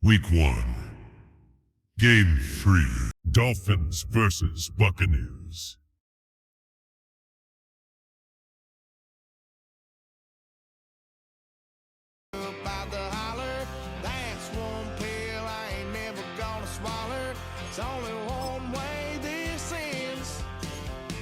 Week 1. Game 3. Dolphins versus Buccaneers. About the holler, that's one pill I ain't never gonna swallow. It's only one way this ends.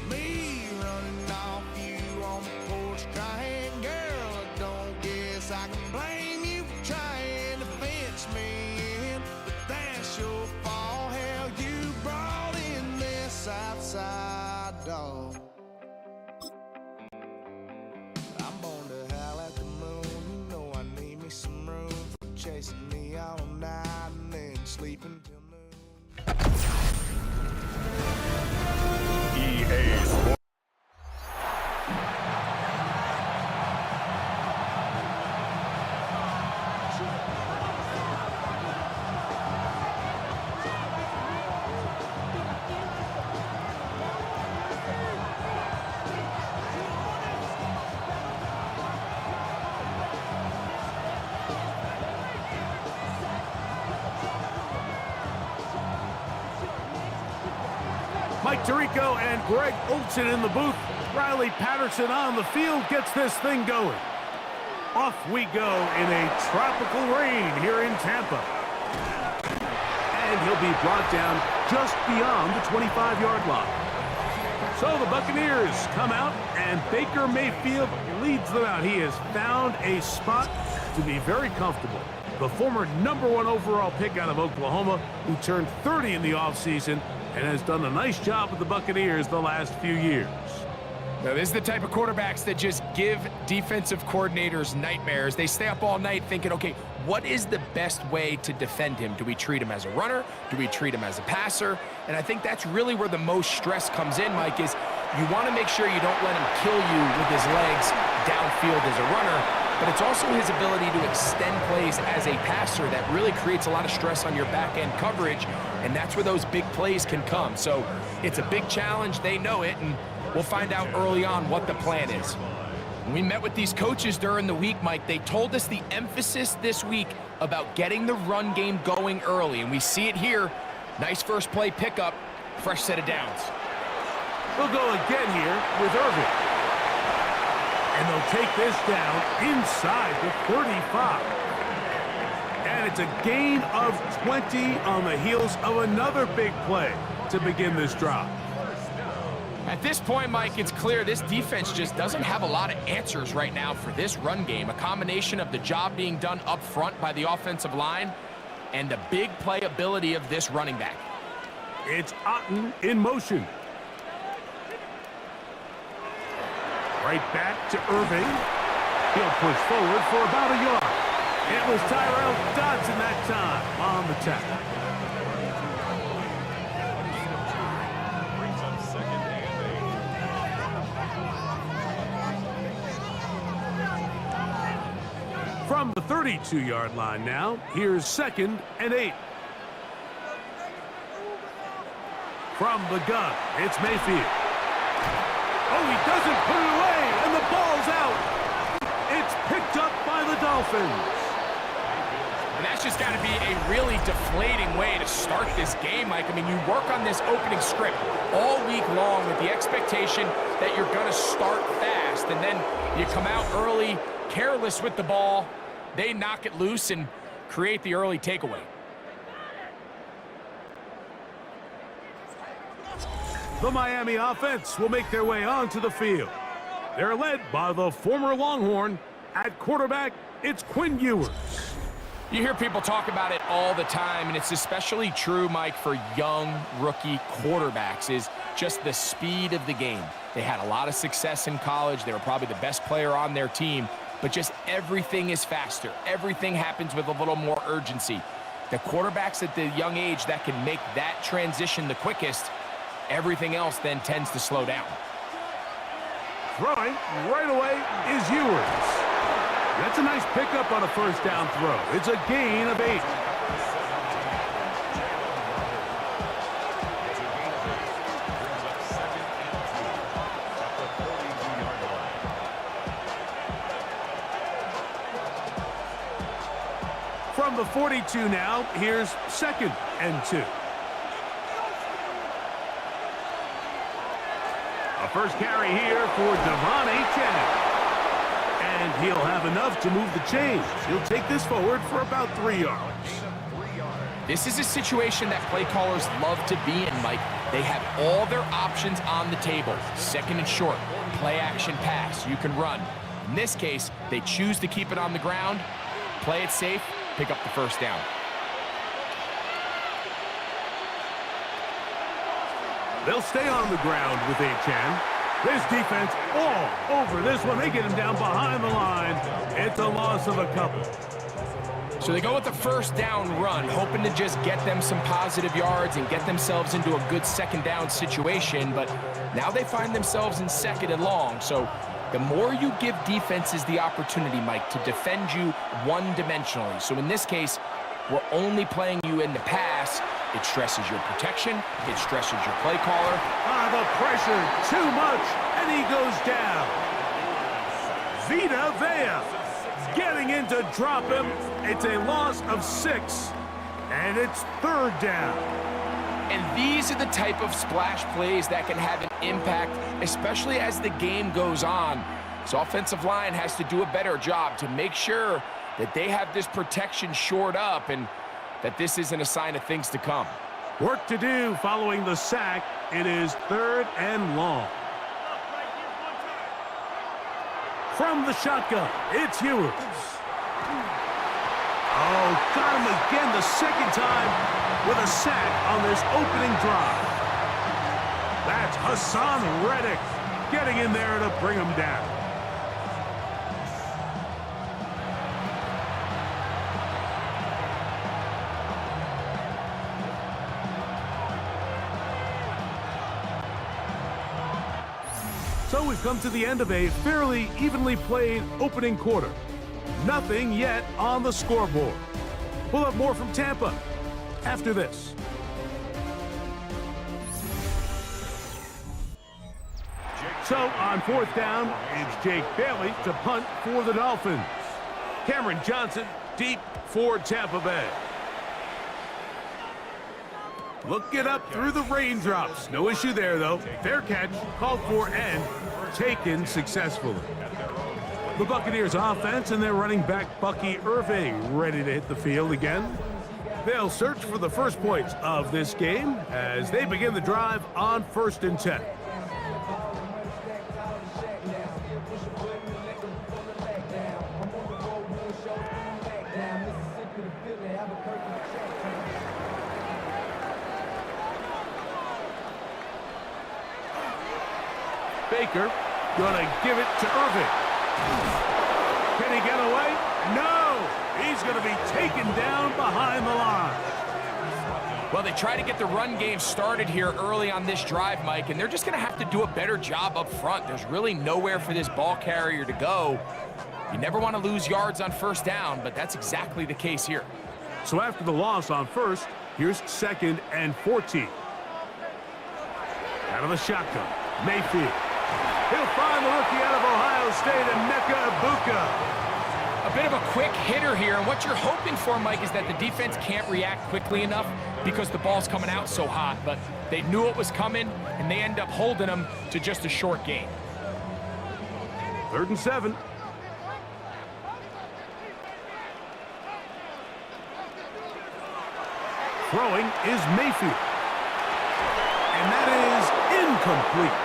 Me running off you on the porch crying, girl, I don't guess I can blame you for trying to fence me in. But that's your fault, hell, you brought in this outside dog. I'm born to howl at the moon, you know I need me some room for chasing me all night and then sleeping till noon. EA Sports. Mike Tirico and Greg Olson in the booth. Riley Patterson on the field gets this thing going. Off we go in a tropical rain here in Tampa. And he'll be brought down just beyond the 25-yard line. So the Buccaneers come out, and Baker Mayfield leads them out. He has found a spot to be very comfortable. The former #1 overall pick out of Oklahoma, who turned 30 in the offseason, and has done a nice job with the Buccaneers the last few years. Now, this is the type of quarterbacks that just give defensive coordinators nightmares. They stay up all night thinking, okay, what is the best way to defend him? Do we treat him as a runner? Do we treat him as a passer? And I think that's really where the most stress comes in, Mike, is you want to make sure you don't let him kill you with his legs downfield as a runner, but it's also his ability to extend plays as a passer that really creates a lot of stress on your back-end coverage, and that's where those big plays can come. So it's a big challenge. They know it, and we'll find out early on what the plan is. When we met with these coaches during the week, Mike, they told us the emphasis this week about getting the run game going early, and we see it here. Nice first play pickup, fresh set of downs. We'll go again here with Irving. And they'll take this down inside the 35. And it's a gain of 20 on the heels of another big play to begin this drive. At this point, Mike, it's clear this defense just doesn't have a lot of answers right now for this run game. A combination of the job being done up front by the offensive line and the big playability of this running back. It's Otten in motion. Right back to Irving. He'll push forward for about a yard. It was Tyrell Dodson that time on the tackle. From the 32-yard line now, here's 2nd and 8. From the gun, it's Mayfield. Oh, he doesn't put it away, and the ball's out. It's picked up by the Dolphins. And that's just got to be a really deflating way to start this game, Mike. I mean, you work on this opening script all week long with the expectation that you're going to start fast, and then you come out early, careless with the ball. They knock it loose and create the early takeaway. The Miami offense will make their way onto the field. They're led by the former Longhorn. At quarterback, it's Quinn Ewers. You hear people talk about it all the time, and it's especially true, Mike, for young rookie quarterbacks, is just the speed of the game. They had a lot of success in college. They were probably the best player on their team, but just everything is faster. Everything happens with a little more urgency. The quarterbacks at the young age that can make that transition the quickest, everything else then tends to slow down. Throwing right away is Ewers. That's a nice pickup on a first down throw. It's a gain of 8. From the 42 now. Here's 2nd and 2. A first carry here for Devon Achane. And he'll have enough to move the chains. He'll take this forward for about 3 yards. This is a situation that play callers love to be in, Mike. They have all their options on the table. 2nd and short, play action pass, you can run. In this case, they choose to keep it on the ground, play it safe, pick up the first down. They'll stay on the ground with Achane. This defense all over this one. They get him down behind the line. It's a loss of a couple. So they go with the first down run, hoping to just get them some positive yards and get themselves into a good 2nd down situation, but now they find themselves in 2nd and long. So the more you give defenses the opportunity, Mike, to defend you one-dimensionally. So in this case, we're only playing you in the pass. It stresses your protection. It stresses your play caller. The pressure, too much, and he goes down. Vita Vea getting in to drop him. It's a loss of 6, and it's 3rd down. And these are the type of splash plays that can have an impact, especially as the game goes on. So offensive line has to do a better job to make sure that they have this protection shored up and that this isn't a sign of things to come. Work to do following the sack. It is 3rd and long. From the shotgun, it's Ewers. Oh, got him again the 2nd time with a sack on this opening drive. That's Hassan Reddick getting in there to bring him down. So we've come to the end of a fairly evenly played opening quarter. Nothing yet on the scoreboard. We'll have more from Tampa after this. So on 4th down, it's Jake Bailey to punt for the Dolphins. Cameron Johnson deep for Tampa Bay. Look it up through the raindrops. No issue there, though. Fair catch, called for, and taken successfully. The Buccaneers offense and their running back Bucky Irving ready to hit the field again. They'll search for the first points of this game as they begin the drive on 1st and 10. Baker gonna give it to Irving. Can he get away? No! He's gonna be taken down behind the line. Well, they try to get the run game started here early on this drive, Mike, and they're just gonna have to do a better job up front. There's really nowhere for this ball carrier to go. You never want to lose yards on 1st down, but that's exactly the case here. So after the loss on 1st, here's 2nd and 14. Out of the shotgun, Mayfield. He'll find the rookie out of Ohio State, Emeka Egbuka. A bit of a quick hitter here, and what you're hoping for, Mike, is that the defense can't react quickly enough because the ball's coming out so hot, but they knew it was coming, and they end up holding them to just a short gain. 3rd and 7. Throwing is Mayfield. And that is incomplete.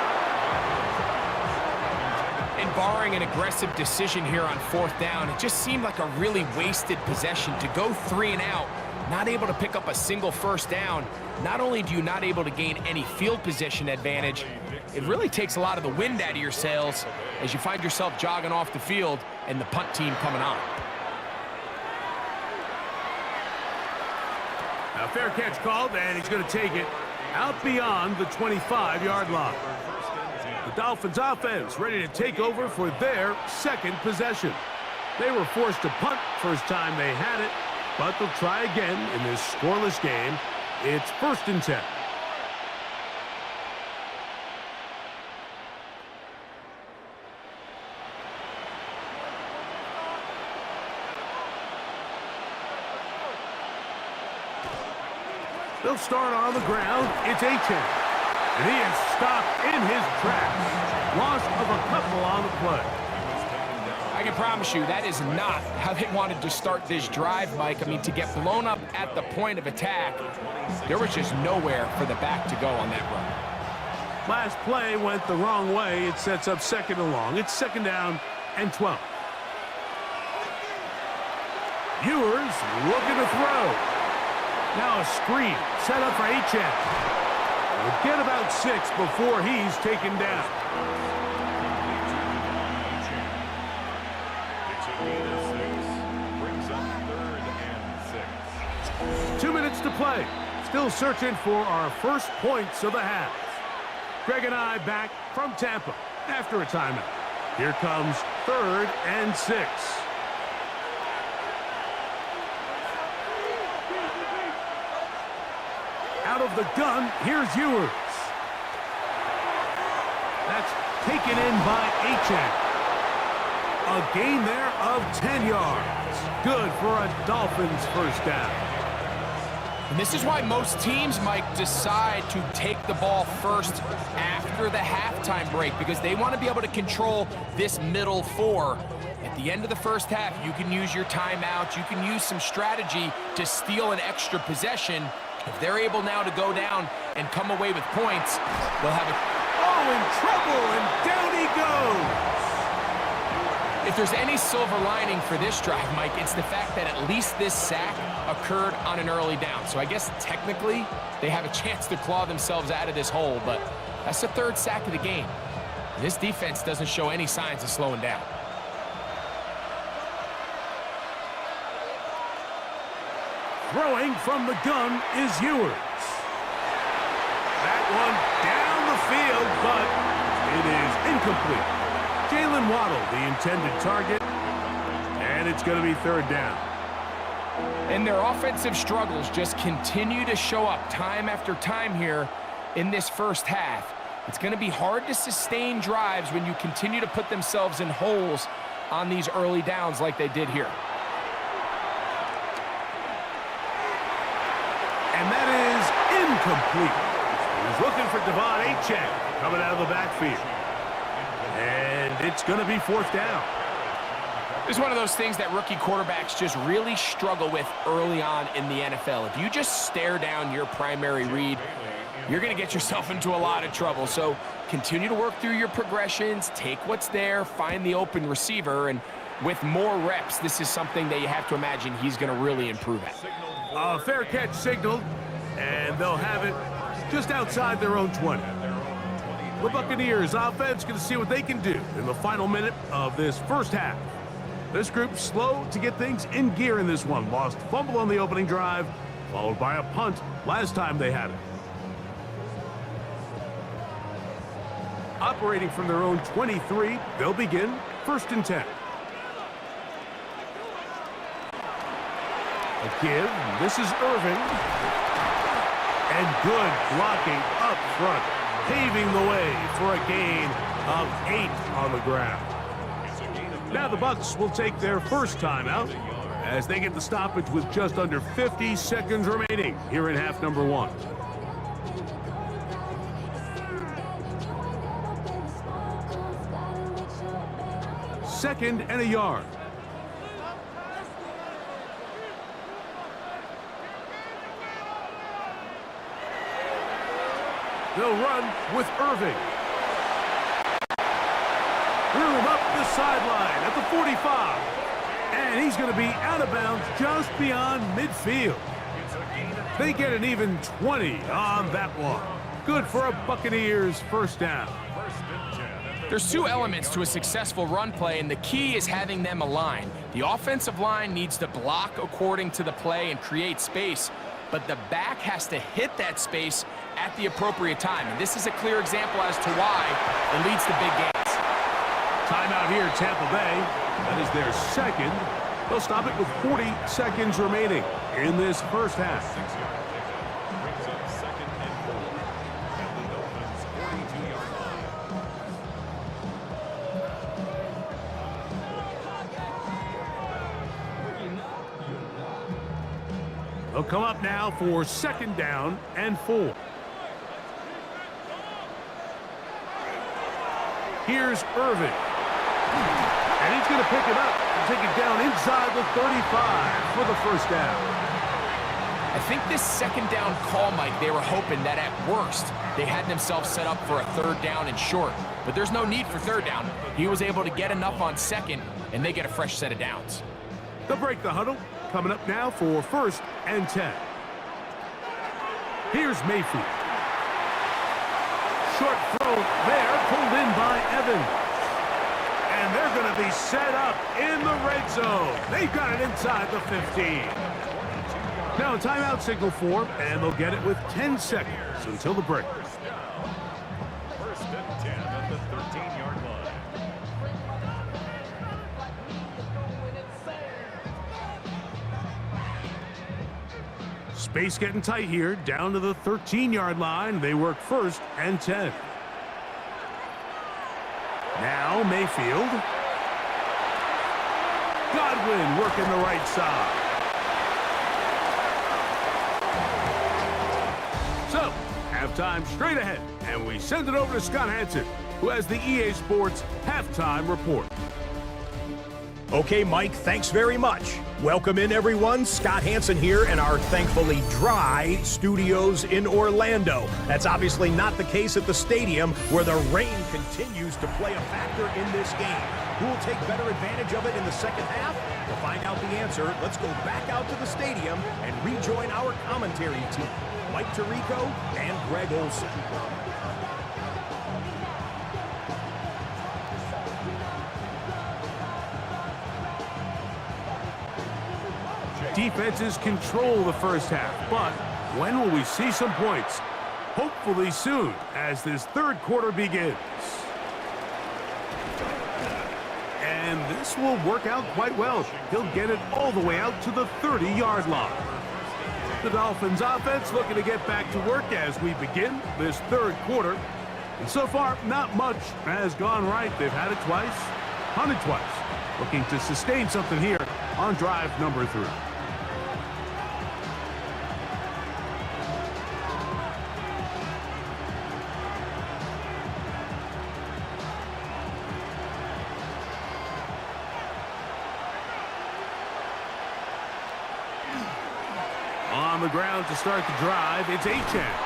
And barring an aggressive decision here on 4th down, it just seemed like a really wasted possession to go 3 and out, not able to pick up a single 1st down. Not only do you not able to gain any field position advantage, it really takes a lot of the wind out of your sails as you find yourself jogging off the field and the punt team coming on. A fair catch called, and he's going to take it out beyond the 25-yard line. The Dolphins offense ready to take over for their 2nd possession. They were forced to punt first time they had it, but they'll try again in this scoreless game. It's 1st and 10. They'll start on the ground. It's Achane. And he is stopped in his tracks. Loss of a couple on the play. I can promise you that is not how they wanted to start this drive, Mike. I mean, to get blown up at the point of attack, there was just nowhere for the back to go on that run. Last play went the wrong way. It sets up second and long. It's second down and 12. Ewers looking to throw. Now a screen set up for Achane. We'll get about 6 before he's taken down. It's a gain of 6. Brings up 3rd and 6. 2 minutes to play. Still searching for our first points of the half. Greg and I back from Tampa after a timeout. Here comes 3rd and 6. Out of the gun, here's Ewers. That's taken in by Achane. A gain there of 10 yards. Good for a Dolphins first down. And this is why most teams, Mike, decide to take the ball first after the halftime break, because they want to be able to control this middle 4. At the end of the first half, you can use your timeout. You can use some strategy to steal an extra possession. If they're able now to go down and come away with points, they'll have a... Oh, in trouble, and down he goes. If there's any silver lining for this drive, Mike, it's the fact that at least this sack occurred on an early down. So I guess technically they have a chance to claw themselves out of this hole, but that's the 3rd sack of the game. This defense doesn't show any signs of slowing down. Throwing from the gun is Ewers. That one down the field, but it is incomplete. Jalen Waddle, the intended target, and it's going to be 3rd down. And their offensive struggles just continue to show up time after time here in this first half. It's going to be hard to sustain drives when you continue to put themselves in holes on these early downs like they did here. And that is incomplete. He's looking for Devon Achane coming out of the backfield. And it's going to be 4th down. This is one of those things that rookie quarterbacks just really struggle with early on in the NFL. If you just stare down your primary read, you're going to get yourself into a lot of trouble. So continue to work through your progressions, take what's there, find the open receiver, and with more reps, this is something that you have to imagine he's going to really improve at. A fair catch signaled, and they'll have it just outside their own 20. The Buccaneers offense going to see what they can do in the final minute of this first half. This group slow to get things in gear in this one. Lost fumble on the opening drive, followed by a punt last time they had it. Operating from their own 23, they'll begin 1st and 10. A give. This is Irving. And good blocking up front, paving the way for a gain of 8 on the ground. Now the Bucs will take their first timeout as they get the stoppage with just under 50 seconds remaining here in half number 1. Second and a yard. They'll run with Irving. Room up the sideline at the 45. And he's going to be out of bounds just beyond midfield. They get an even 20 on that one. Good for a Buccaneers first down. There's 2 elements to a successful run play, and the key is having them aligned. The offensive line needs to block according to the play and create space, but the back has to hit that space at the appropriate time. And this is a clear example as to why it leads to big gains. Timeout here, Tampa Bay. That is their second. They'll stop it with 40 seconds remaining in this first half. Brings up 2nd and 4 at the Dolphins' 42-yard line. They'll come up now for 2nd down and 4. Here's Irvin. And he's going to pick it up and take it down inside the 35 for the 1st down. I think this 2nd down call, Mike, they were hoping that at worst they had themselves set up for a 3rd down and short. But there's no need for 3rd down. He was able to get enough on 2nd, and they get a fresh set of downs. They'll break the huddle. Coming up now for 1st and 10. Here's Mayfield. Short throw there, pulled in by Evans. And they're going to be set up in the red zone. They've got it inside the 15. Now a timeout signal for, and they'll get it with 10 seconds until the break. 1st and 10 at the 13-yard line. Space getting tight here, down to the 13-yard line. They work 1st and 10. Now Mayfield. Godwin working the right side. So, halftime straight ahead, and we send it over to Scott Hansen, who has the EA Sports halftime report. Okay, Mike, thanks very much. Welcome in, everyone. Scott Hansen here in our thankfully dry studios in Orlando. That's obviously not the case at the stadium, where the rain continues to play a factor in this game. Who will take better advantage of it in the 2nd half? To find out the answer, let's go back out to the stadium and rejoin our commentary team, Mike Tirico and Greg Olson. Defenses control the 1st half, but when will we see some points? Hopefully soon, as this 3rd quarter begins. And this will work out quite well. He'll get it all the way out to the 30-yard line. The Dolphins offense looking to get back to work as we begin this 3rd quarter. And so far, not much has gone right. They've had it twice, punted twice. Looking to sustain something here on drive number 3. On the ground to start the drive, it's Achane.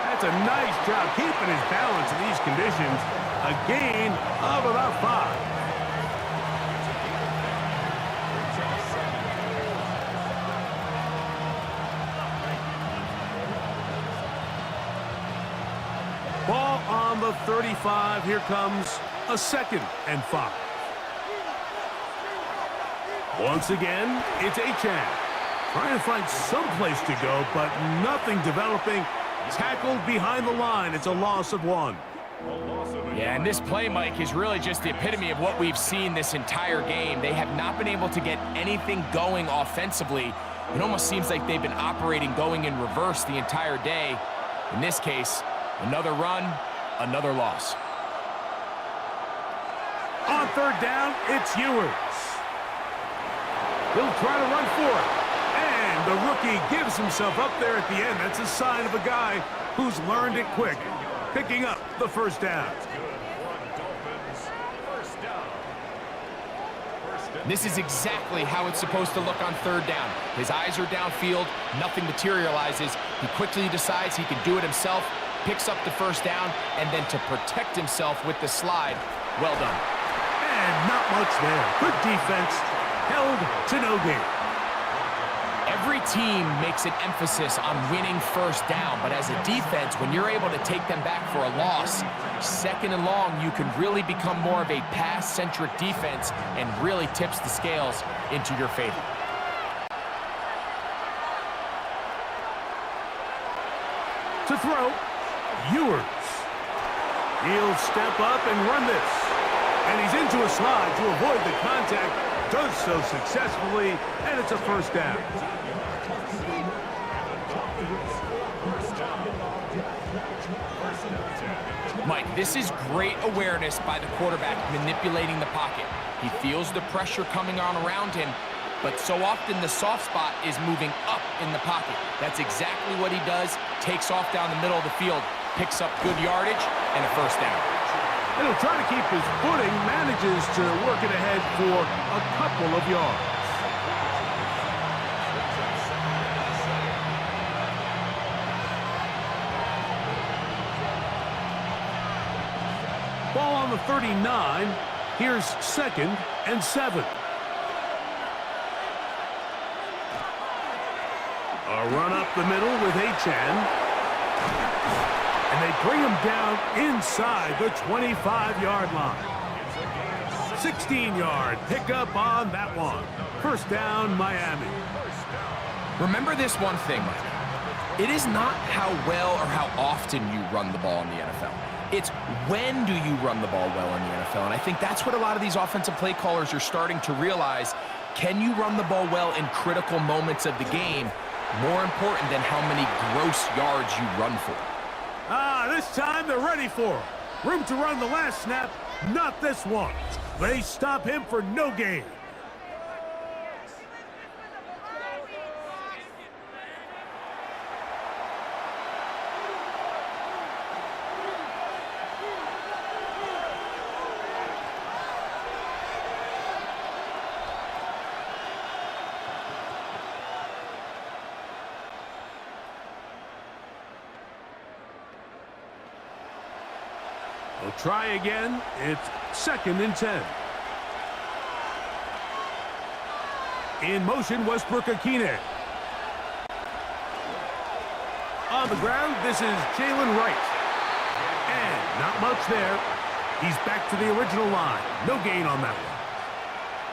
That's a nice job keeping his balance in these conditions. A gain of about 5. Ball on the 35. Here comes a 2nd and 5. Once again, it's Achane. Trying to find some place to go, but nothing developing. Tackled behind the line. It's a loss of 1. Yeah, and this play, Mike, is really just the epitome of what we've seen this entire game. They have not been able to get anything going offensively. It almost seems like they've been operating going in reverse the entire day. In this case, another run, another loss. On 3rd down, it's Ewers. He'll try to run for it. And the rookie gives himself up there at the end. That's a sign of a guy who's learned it quick. Picking up the 1st down. This is exactly how it's supposed to look on 3rd down. His eyes are downfield, nothing materializes. He quickly decides he can do it himself, picks up the 1st down, and then to protect himself with the slide. Well done. And not much there. Good defense. Held to no gain. Every team makes an emphasis on winning 1st down, but as a defense, when you're able to take them back for a loss, 2nd and long, you can really become more of a pass-centric defense and really tips the scales into your favor. To throw, Ewers. He'll step up and run this. And he's into a slide to avoid the contact. Does so successfully, and it's a 1st down. Mike, this is great awareness by the quarterback manipulating the pocket. He feels the pressure coming on around him, but so often the soft spot is moving up in the pocket. That's exactly what he does. Takes off down the middle of the field, picks up good yardage, and a first down. And he'll try to keep his footing, manages to work it ahead for a couple of yards. Ball on the 39. Here's 2nd and 7. A run up the middle with Achane. And they bring him down inside the 25-yard line. 16-yard pickup on that one. First down, Miami. Remember this one thing, Mike. It is not how well or how often you run the ball in the NFL. It's when do you run the ball well in the NFL. And I think that's what a lot of these offensive play callers are starting to realize. Can you run the ball well in critical moments of the game? More important than how many gross yards you run for. This time they're ready for him. Room to run the last snap, not this one. They stop him for no gain. They'll try again. It's 2nd and 10. In motion, Westbrook-Akine. On the ground, this is Jalen Wright. And not much there. He's back to the original line. No gain on that one.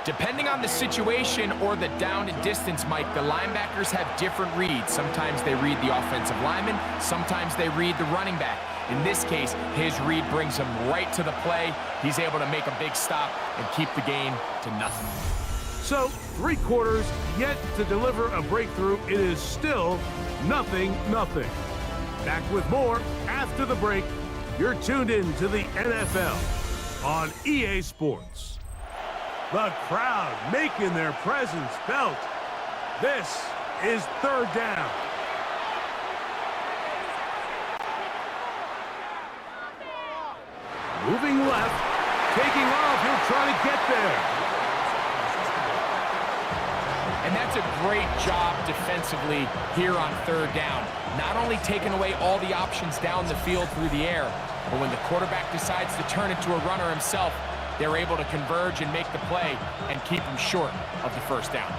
Depending on the situation or the down and distance, Mike, the linebackers have different reads. Sometimes they read the offensive lineman. Sometimes they read the running back. In this case, his read brings him right to the play. He's able to make a big stop and keep the game to nothing. So, 3 quarters yet to deliver a breakthrough. It is still 0-0. Back with more after the break. You're tuned in to the NFL on EA Sports. The crowd making their presence felt. This is 3rd down. Moving left, taking off, he'll try to get there. And that's a great job defensively here on 3rd down. Not only taking away all the options down the field through the air, but when the quarterback decides to turn into a runner himself, they're able to converge and make the play and keep him short of the first down.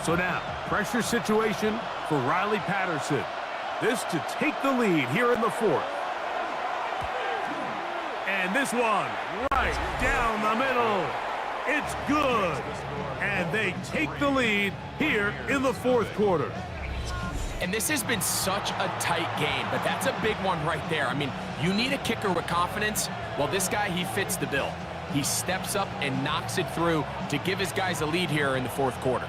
So now, pressure situation for Riley Patterson. This to take the lead here in the 4th. And this one right down the middle. It's good. And they take the lead here in the 4th quarter. And this has been such a tight game, but that's a big one right there. I mean, you need a kicker with confidence. Well, this guy, he fits the bill. He steps up and knocks it through to give his guys a lead here in the 4th quarter.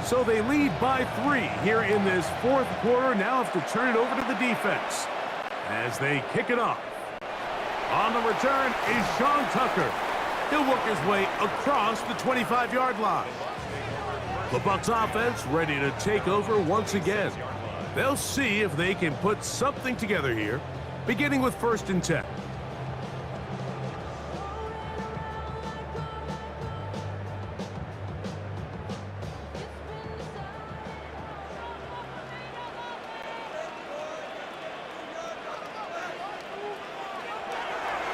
So they lead by 3 here in this 4th quarter. Now have to turn it over to the defense as they kick it off. On the return is Sean Tucker. He'll work his way across the 25-yard line. The Bucs offense ready to take over once again. They'll see if they can put something together here, beginning with 1st and 10.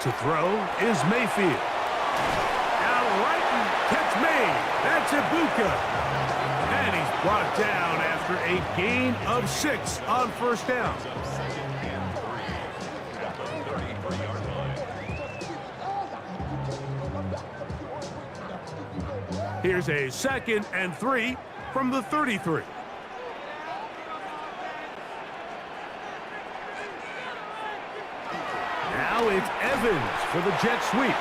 To throw is Mayfield. Out right and catch made. That's Ibuka. And he's brought down after a gain of 6 on 1st down. Here's a 2nd and 3 from the 33. Now it's Evans for the jet sweep.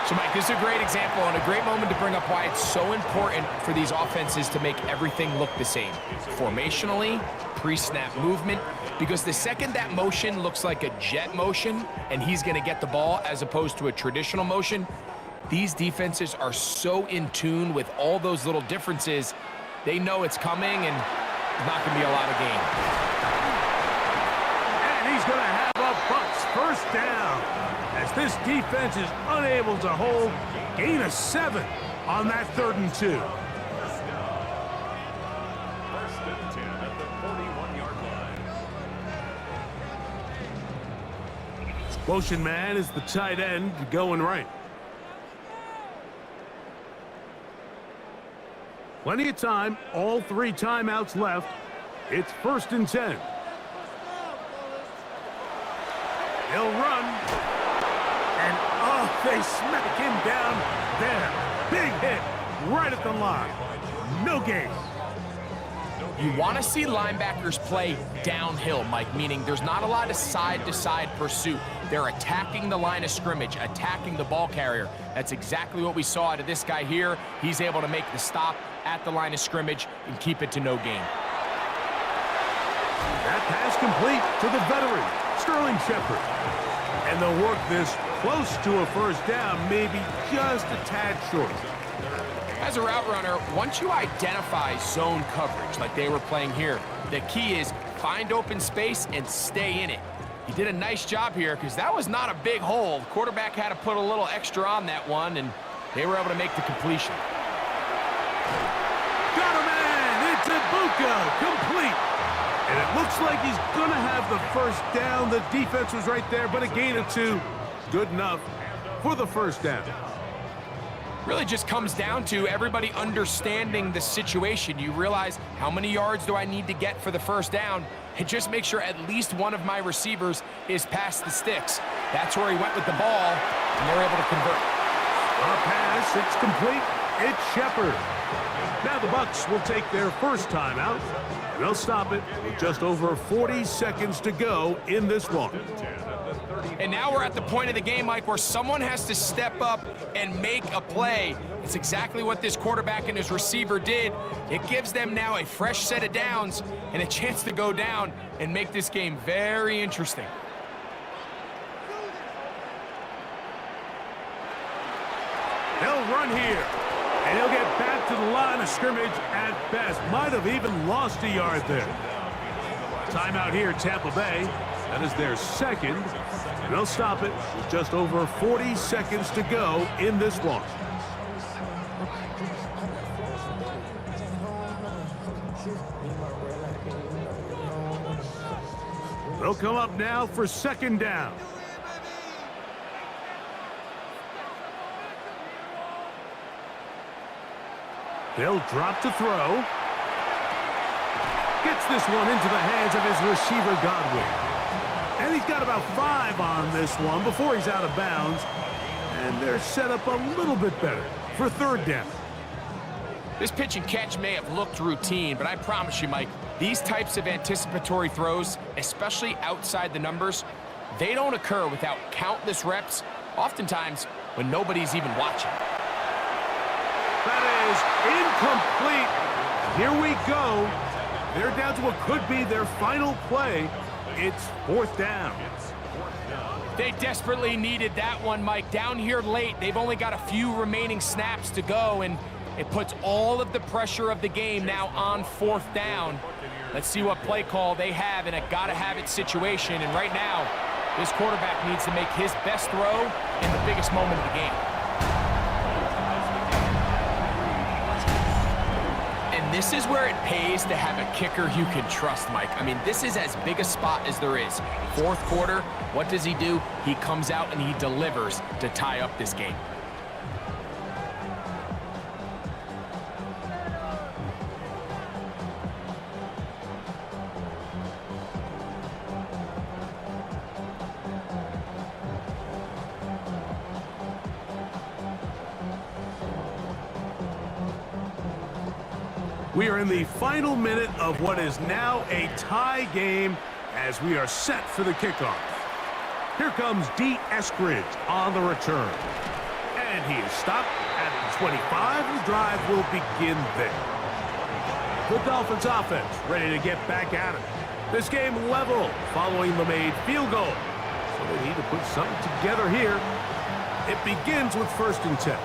So, Mike, this is a great example and a great moment to bring up why it's so important for these offenses to make everything look the same. Formationally, pre-snap movement, because the second that motion looks like a jet motion and he's going to get the ball as opposed to a traditional motion, these defenses are so in tune with all those little differences, they know it's coming and there's not going to be a lot of gain. And he's going to have a Bucs first down as this defense is unable to hold. Gain of 7 on that 3rd and 2. First and 10 at the 41-yard line. Motion man is the tight end going right. Plenty of time, all 3 timeouts left. It's 1st and 10. He'll run. And, oh, they smack him down there. Big hit right at the line. No gain. You want to see linebackers play downhill, Mike, meaning there's not a lot of side-to-side pursuit. They're attacking the line of scrimmage, attacking the ball carrier. That's exactly what we saw out of this guy here. He's able to make the stop at the line of scrimmage and keep it to no gain. That pass complete to the veteran, Sterling Shepard. And they'll work this close to a first down, maybe just a tad short. As a route runner, once you identify zone coverage like they were playing here, the key is find open space and stay in it. He did a nice job here because that was not a big hole. The quarterback had to put a little extra on that one, and they were able to make the completion. Got him in! It's Ibuka, complete. And it looks like he's going to have the first down. The defense was right there, but a gain of 2. Good enough for the first down. Really just comes down to everybody understanding the situation. You realize how many yards do I need to get for the first down, and just make sure at least one of my receivers is past the sticks. That's where he went with the ball, and they're able to convert. A pass, it's complete. It's Shepard. Now the Bucs will take their first timeout, and they'll stop it with just over 40 seconds to go in this one. And now we're at the point of the game, Mike, where someone has to step up and make a play. It's exactly what this quarterback and his receiver did. It gives them now a fresh set of downs and a chance to go down and make this game very interesting. They'll run here, and he'll get back to the line of scrimmage at best. Might have even lost a yard there. Timeout here, Tampa Bay. That is their second. And they'll stop it with just over 40 seconds to go in this one. They'll come up now for second down. They'll drop to throw. Gets this one into the hands of his receiver, Godwin. And he's got about 5 on this one before he's out of bounds. And they're set up a little bit better for third down. This pitch and catch may have looked routine, but I promise you, Mike, these types of anticipatory throws, especially outside the numbers, they don't occur without countless reps, oftentimes when nobody's even watching. That is incomplete. Here we go. They're down to what could be their final play. It's fourth down. They desperately needed that one, Mike. Down here late, they've only got a few remaining snaps to go, and it puts all of the pressure of the game now on fourth down. Let's see what play call they have in a gotta-have-it situation. And right now, this quarterback needs to make his best throw in the biggest moment of the game. And this is where it pays to have a kicker you can trust, Mike. I mean, this is as big a spot as there is. Fourth quarter, what does he do? He comes out and he delivers to tie up this game. We are in the final minute of what is now a tie game as we are set for the kickoff. Here comes D. Eskridge on the return. And he is stopped at the 25. The drive will begin there. The Dolphins offense ready to get back at it. This game level following the made field goal. So they need to put something together here. It begins with 1st and 10.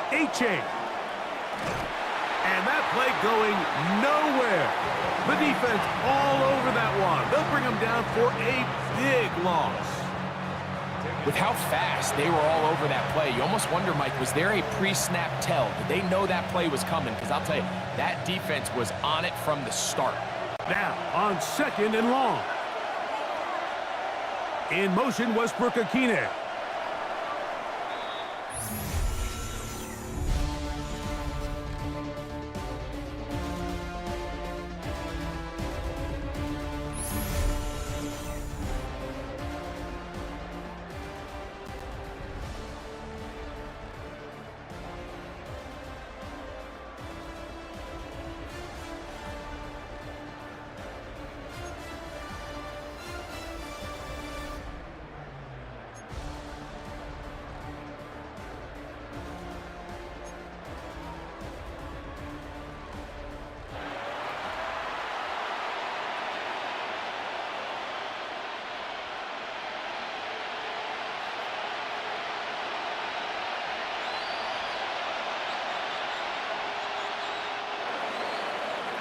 A-chain. And that play going nowhere. The defense all over that one. They'll bring him down for a big loss. With how fast they were all over that play, you almost wonder, Mike, was there a pre-snap tell? Did they know that play was coming? Because I'll tell you, that defense was on it from the start. Now, on 2nd and long. In motion, Westbrook-Akine.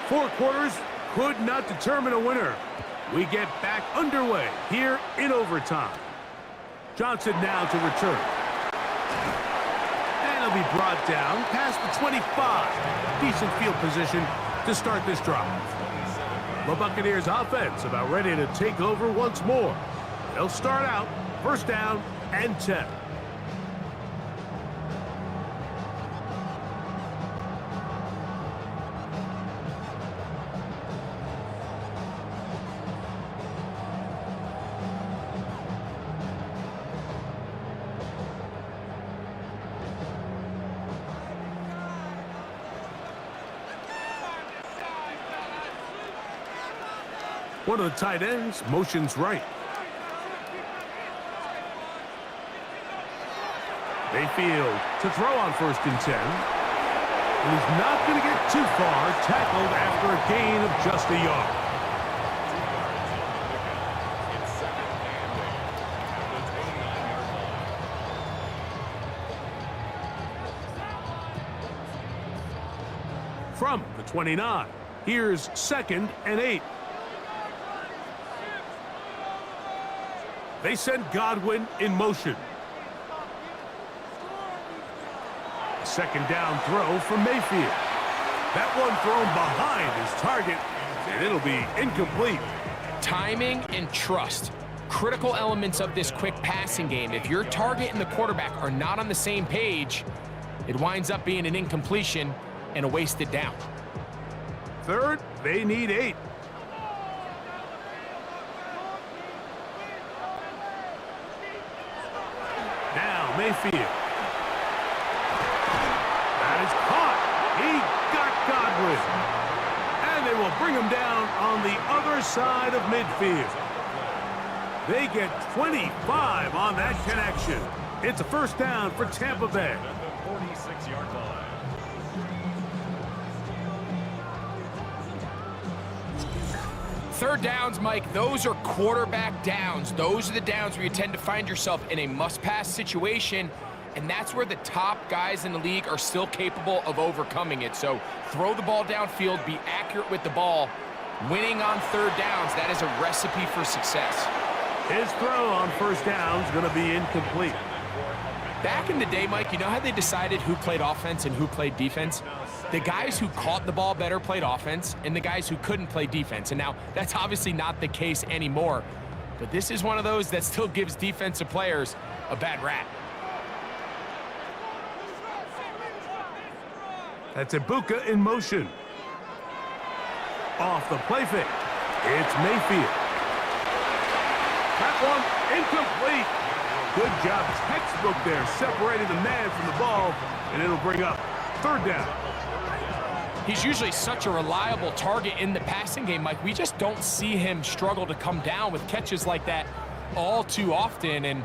Four quarters could not determine a winner. We get back underway here in overtime. Johnson now to return. And he'll be brought down past the 25. Decent field position to start this drive. The Buccaneers offense about ready to take over once more. They'll start out 1st down and 10. One of the tight ends motions right. Mayfield to throw on 1st and 10. And he's not going to get too far, tackled after a gain of just a yard. From the 29, here's 2nd and 8. They send Godwin in motion. 2nd down throw from Mayfield. That one thrown behind his target, and it'll be incomplete. Timing and trust. Critical elements of this quick passing game. If your target and the quarterback are not on the same page, it winds up being an incompletion and a wasted down. 3rd, they need 8. Now Mayfield. That is caught. He got Godwin. And they will bring him down on the other side of midfield. They get 25 on that connection. It's a 1st down for Tampa Bay. 46-yard line. Third downs, Mike, those are quarterback downs. Those are the downs where you tend to find yourself in a must-pass situation, and that's where the top guys in the league are still capable of overcoming it. So throw the ball downfield, be accurate with the ball. Winning on 3rd downs, that is a recipe for success. His throw on 1st down is going to be incomplete. Back in the day, Mike, you know how they decided who played offense and who played defense? The guys who caught the ball better played offense, and the guys who couldn't play defense. And now, that's obviously not the case anymore. But this is one of those that still gives defensive players a bad rap. That's Ibuka in motion. Off the play fake. It's Mayfield. That one incomplete. Good job, textbook there, separating the man from the ball, and it'll bring up third down. He's usually such a reliable target in the passing game, Mike. We just don't see him struggle to come down with catches like that all too often. And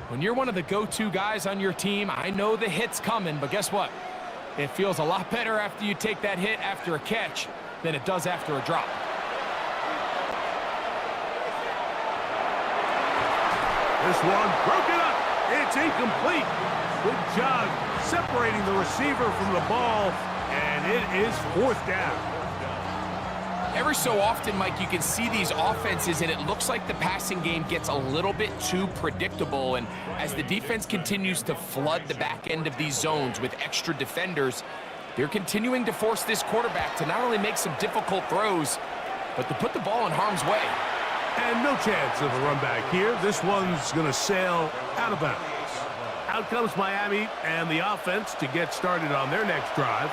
when you're one of the go-to guys on your team, I know the hit's coming, but guess what? It feels a lot better after you take that hit after a catch than it does after a drop. This one broken up. It's incomplete. Good job separating the receiver from the ball, and it is fourth down. Every so often, Mike, you can see these offenses, and it looks like the passing game gets a little bit too predictable. And as the defense continues to flood the back end of these zones with extra defenders, they're continuing to force this quarterback to not only make some difficult throws, but to put the ball in harm's way. And no chance of a run back here. This one's going to sail out of bounds. Out comes Miami and the offense to get started on their next drive.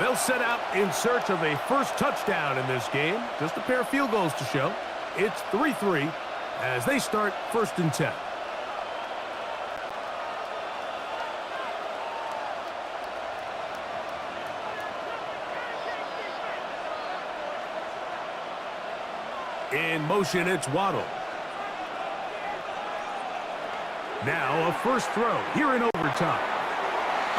They'll set out in search of a first touchdown in this game. Just a pair of field goals to show. It's 3-3 as they start 1st and 10. In motion, it's Waddle. Now a first throw here in overtime.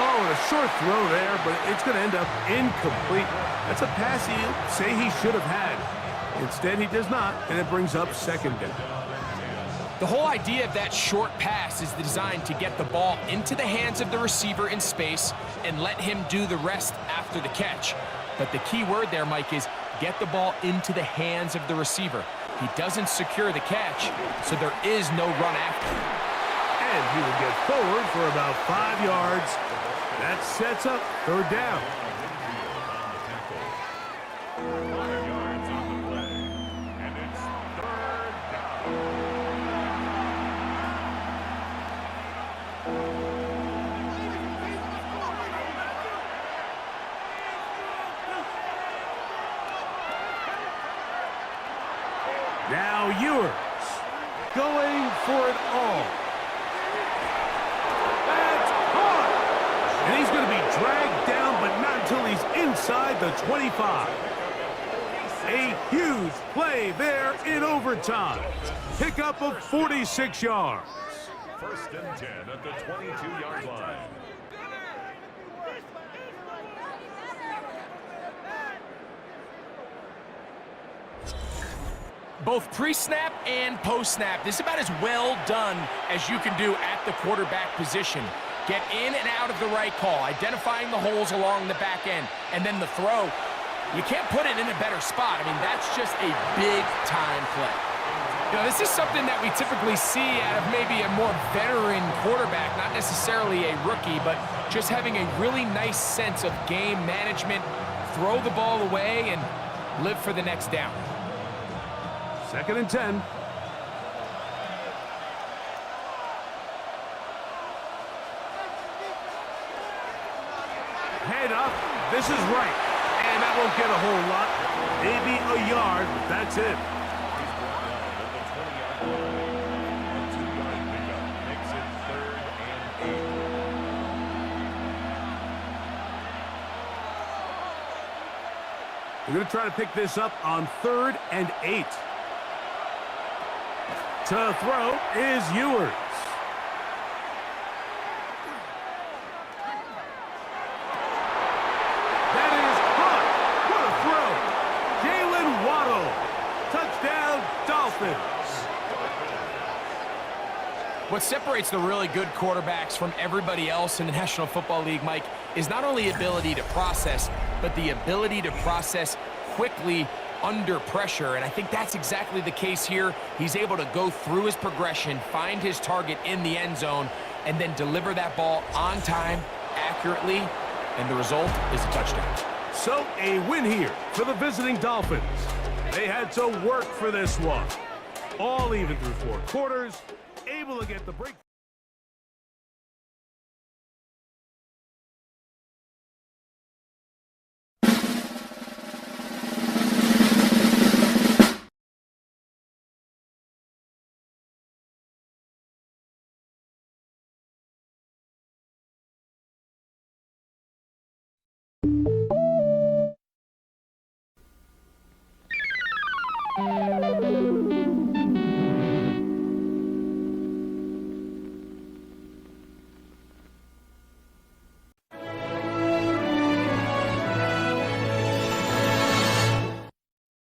Oh, and a short throw there, but it's going to end up incomplete. That's a pass he'll say he should have had. Instead, he does not, and it brings up 2nd down. The whole idea of that short pass is designed to get the ball into the hands of the receiver in space and let him do the rest after the catch. But the key word there, Mike, is get the ball into the hands of the receiver. He doesn't secure the catch, so there is no run after. And he will get forward for about 5 yards. That sets up 3rd down. 5 yards on the play, and it's 3rd down. Now Ewers going for it all. That's caught! And he's going to be dragged down, but not until he's inside the 25. A huge play there in overtime. Pickup of 46 yards. 1st and 10 at the 22-yard line. Both pre-snap and post-snap, this is about as well done as you can do at the quarterback position. Get in and out of the right call, identifying the holes along the back end, and then the throw. You can't put it in a better spot. I mean, that's just a big-time play. You know, this is something that we typically see out of maybe a more veteran quarterback, not necessarily a rookie, but just having a really nice sense of game management, throw the ball away, and live for the next down. 2nd and 10. Head up. This is right. And that won't get a whole lot. Maybe a yard, but that's it. He's brought down at the 20-yard line. A 2-yard pickup makes it 3rd and 8. We're going to try to pick this up on 3rd and 8. To throw is Ewers. That is caught. What a throw. Jalen Waddle. Touchdown, Dolphins. What separates the really good quarterbacks from everybody else in the National Football League, Mike, is not only ability to process, but the ability to process quickly under pressure, and I think that's exactly the case here. He's able to go through his progression, find his target in the end zone, and then deliver that ball on time, accurately, and the result is a touchdown. So a win here for the visiting Dolphins. They had to work for this one. All even through 4 quarters, able to get the break. Thank you.